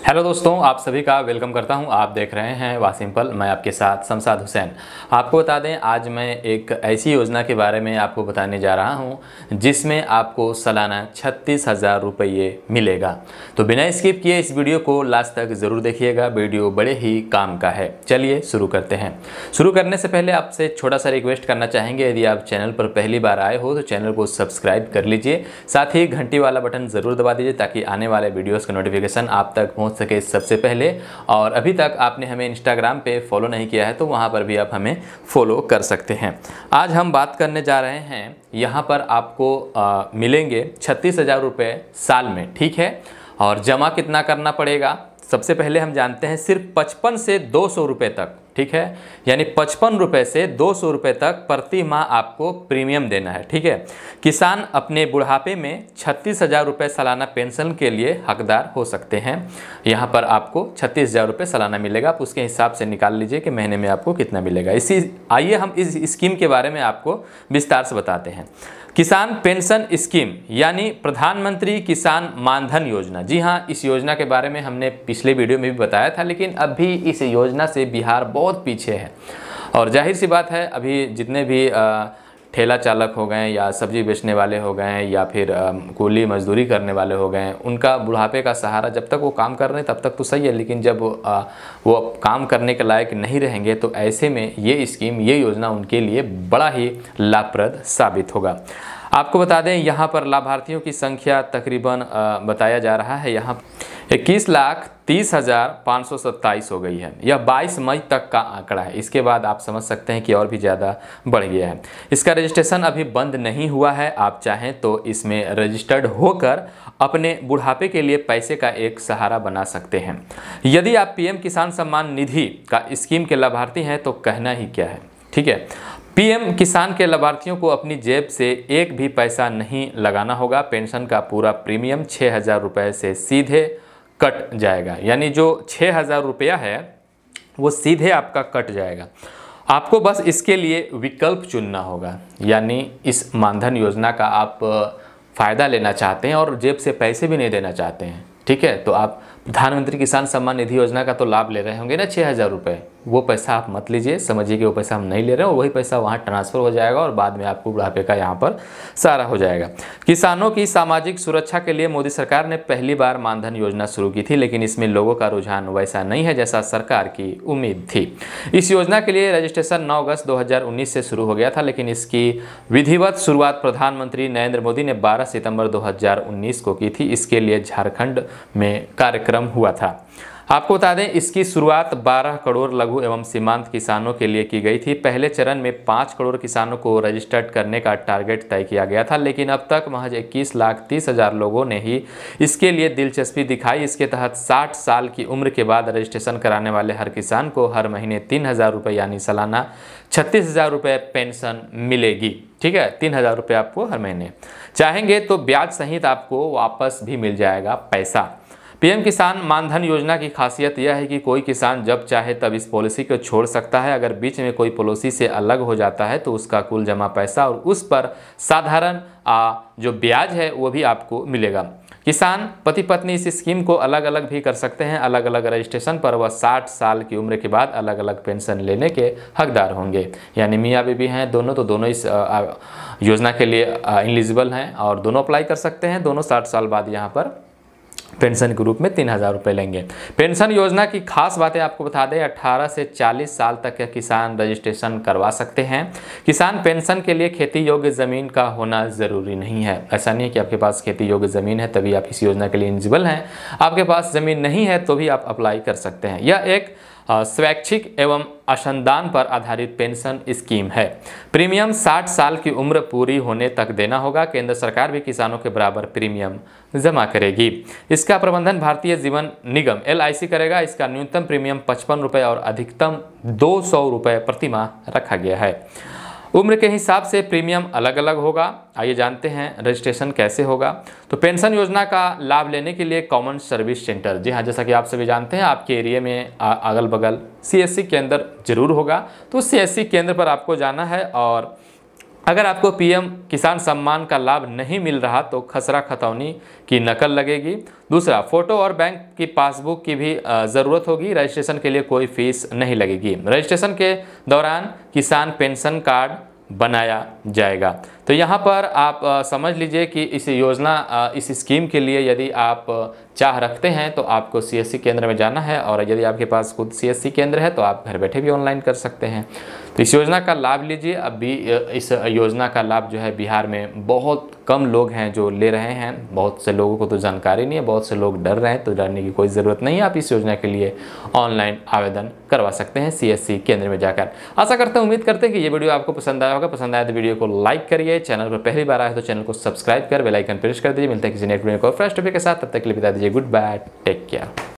Hello दोस्तों, आप सभी का वेलकम करता हूं। आप देख रहे हैं वासिम्पल, मैं आपके साथ शमशाद हुसैन। आपको बता दें, आज मैं एक ऐसी योजना के बारे में आपको बताने जा रहा हूं जिसमें आपको सालाना 36,000 रुपये मिलेगा। तो बिना स्किप किए इस वीडियो को लास्ट तक ज़रूर देखिएगा, वीडियो बड़े ही काम का है। चलिए शुरू करते हैं। शुरू करने से पहले आपसे छोटा सा रिक्वेस्ट करना चाहेंगे, यदि आप चैनल पर पहली बार आए हो तो चैनल को सब्सक्राइब कर लीजिए, साथ ही घंटी वाला बटन ज़रूर दबा दीजिए ताकि आने वाले वीडियोज़ का नोटिफिकेशन आप तक पहुंच सके सबसे पहले। और अभी तक आपने हमें इंस्टाग्राम पे फॉलो नहीं किया है तो वहां पर भी आप हमें फॉलो कर सकते हैं। आज हम बात करने जा रहे हैं, यहाँ पर आपको मिलेंगे 36,000 रुपये साल में, ठीक है। और जमा कितना करना पड़ेगा, सबसे पहले हम जानते हैं, सिर्फ 55 से 200 रुपये तक, ठीक है। यानी 55 रुपये से 200 रुपये तक प्रति माह आपको प्रीमियम देना है, ठीक है। किसान अपने बुढ़ापे में 36,000 रुपये सालाना पेंशन के लिए हकदार हो सकते हैं। यहाँ पर आपको 36,000 रुपये सालाना मिलेगा। आप उसके हिसाब से निकाल लीजिए कि महीने में आपको कितना मिलेगा। आइए हम इस स्कीम के बारे में आपको विस्तार से बताते हैं। किसान पेंशन स्कीम यानी प्रधानमंत्री किसान मानधन योजना। जी हाँ, इस योजना के बारे में हमने पिछले वीडियो में भी बताया था, लेकिन अभी इस योजना से बिहार बहुत पीछे है। और जाहिर सी बात है, अभी जितने भी ठेला चालक हो गए या सब्जी बेचने वाले हो गए या फिर कूली मजदूरी करने वाले हो गए, उनका बुढ़ापे का सहारा, जब तक वो काम कर रहे हैं तब तक तो सही है, लेकिन जब वो काम करने के लायक नहीं रहेंगे तो ऐसे में ये स्कीम, ये योजना उनके लिए बड़ा ही लाभप्रद साबित होगा। आपको बता दें, यहाँ पर लाभार्थियों की संख्या तकरीबन बताया जा रहा है, यहाँ 21,30,527 हो गई है। यह 22 मई तक का आंकड़ा है। इसके बाद आप समझ सकते हैं कि और भी ज़्यादा बढ़ गया है। इसका रजिस्ट्रेशन अभी बंद नहीं हुआ है। आप चाहें तो इसमें रजिस्टर्ड होकर अपने बुढ़ापे के लिए पैसे का एक सहारा बना सकते हैं। यदि आप पीएम किसान सम्मान निधि का स्कीम के लाभार्थी हैं तो कहना ही क्या है, ठीक है। पीएम किसान के लाभार्थियों को अपनी जेब से एक भी पैसा नहीं लगाना होगा। पेंशन का पूरा प्रीमियम 6,000 रुपये से सीधे कट जाएगा। यानी जो 6,000 रुपया है वो सीधे आपका कट जाएगा। आपको बस इसके लिए विकल्प चुनना होगा। यानी इस मानधन योजना का आप फ़ायदा लेना चाहते हैं और जेब से पैसे भी नहीं देना चाहते हैं, ठीक है, तो आप प्रधानमंत्री किसान सम्मान निधि योजना का तो लाभ ले रहे होंगे ना, 6,000 रुपये। वो पैसा आप मत लीजिए, समझिए कि वो पैसा हम नहीं ले रहे हैं, और वही पैसा वहाँ ट्रांसफ़र हो जाएगा और बाद में आपको बुढ़ापे का यहाँ पर सहारा हो जाएगा। किसानों की सामाजिक सुरक्षा के लिए मोदी सरकार ने पहली बार मानधन योजना शुरू की थी, लेकिन इसमें लोगों का रुझान वैसा नहीं है जैसा सरकार की उम्मीद थी। इस योजना के लिए रजिस्ट्रेशन 9 अगस्त 2019 से शुरू हो गया था, लेकिन इसकी विधिवत शुरुआत प्रधानमंत्री नरेंद्र मोदी ने 12 सितंबर 2019 को की थी। इसके लिए झारखंड में कार्यक्रम हुआ था। आपको बता दें, इसकी शुरुआत 12 करोड़ लघु एवं सीमांत किसानों के लिए की गई थी। पहले चरण में 5 करोड़ किसानों को रजिस्टर्ड करने का टारगेट तय किया गया था, लेकिन अब तक महज 21,30,000 लोगों ने ही इसके लिए दिलचस्पी दिखाई। इसके तहत 60 साल की उम्र के बाद रजिस्ट्रेशन कराने वाले हर किसान को हर महीने 3,000 रुपये यानी सालाना 36,000 रुपये पेंशन मिलेगी, ठीक है। 3,000 रुपये आपको हर महीने, चाहेंगे तो ब्याज सहित आपको वापस भी मिल जाएगा पैसा। पीएम किसान मानधन योजना की खासियत यह है कि कोई किसान जब चाहे तब इस पॉलिसी को छोड़ सकता है। अगर बीच में कोई पॉलिसी से अलग हो जाता है तो उसका कुल जमा पैसा और उस पर साधारण जो ब्याज है वो भी आपको मिलेगा। किसान पति पत्नी इस स्कीम को अलग अलग भी कर सकते हैं। अलग अलग रजिस्ट्रेशन पर वह 60 साल की उम्र के बाद अलग अलग पेंशन लेने के हकदार होंगे। यानी मियाँ बीवी हैं दोनों, तो दोनों इस योजना के लिए एलिजिबल हैं और दोनों अप्लाई कर सकते हैं। दोनों 60 साल बाद यहाँ पर पेंशन के रूप में 3,000 रुपये लेंगे। पेंशन योजना की खास बातें आपको बता दें, 18 से 40 साल तक के किसान रजिस्ट्रेशन करवा सकते हैं। किसान पेंशन के लिए खेती योग्य ज़मीन का होना ज़रूरी नहीं है। ऐसा नहीं है कि आपके पास खेती योग्य ज़मीन है तभी आप इस योजना के लिए एलिजिबल हैं। आपके पास ज़मीन नहीं है तो भी आप अप्लाई कर सकते हैं। यह एक स्वैच्छिक एवं अंशदान पर आधारित पेंशन स्कीम है। प्रीमियम 60 साल की उम्र पूरी होने तक देना होगा। केंद्र सरकार भी किसानों के बराबर प्रीमियम जमा करेगी। इसका प्रबंधन भारतीय जीवन निगम LIC करेगा। इसका न्यूनतम प्रीमियम 55 रुपये और अधिकतम 200 रुपये प्रति माह रखा गया है। उम्र के हिसाब से प्रीमियम अलग अलग होगा। आइए जानते हैं रजिस्ट्रेशन कैसे होगा। तो पेंशन योजना का लाभ लेने के लिए कॉमन सर्विस सेंटर, जी हाँ, जैसा कि आप सभी जानते हैं, आपके एरिया में अगल बगल CSC केंद्र जरूर होगा। तो CSC केंद्र पर आपको जाना है और अगर आपको पीएम किसान सम्मान का लाभ नहीं मिल रहा तो खसरा खतौनी की नकल लगेगी। दूसरा, फोटो और बैंक की पासबुक की भी ज़रूरत होगी। रजिस्ट्रेशन के लिए कोई फीस नहीं लगेगी। रजिस्ट्रेशन के दौरान किसान पेंशन कार्ड बनाया जाएगा। तो यहाँ पर आप समझ लीजिए कि इस योजना इस स्कीम के लिए यदि आप चाह रखते हैं तो आपको सीएससी केंद्र में जाना है, और यदि आपके पास खुद सीएससी केंद्र है तो आप घर बैठे भी ऑनलाइन कर सकते हैं। तो इस योजना का लाभ लीजिए। अभी इस योजना का लाभ जो है बिहार में बहुत कम लोग हैं जो ले रहे हैं। बहुत से लोगों को तो जानकारी नहीं है, बहुत से लोग डर रहे हैं, तो डरने की कोई ज़रूरत नहीं है। आप इस योजना के लिए ऑनलाइन आवेदन करवा सकते हैं सीएससी केंद्र में जाकर। आशा करते हैं, उम्मीद करते हैं कि ये वीडियो आपको पसंद आया होगा। पसंद आया तो वीडियो को लाइक करिए, चैनल पर पहली बार आए तो चैनल को सब्सक्राइब कर बेल आइकन प्रेस कर दीजिए। मिलते हैं किसी नेक्स्ट वीडियो को फ्रेश टॉपिक के साथ, तब तक के लिए बता दीजिए गुड बाय, टेक केयर।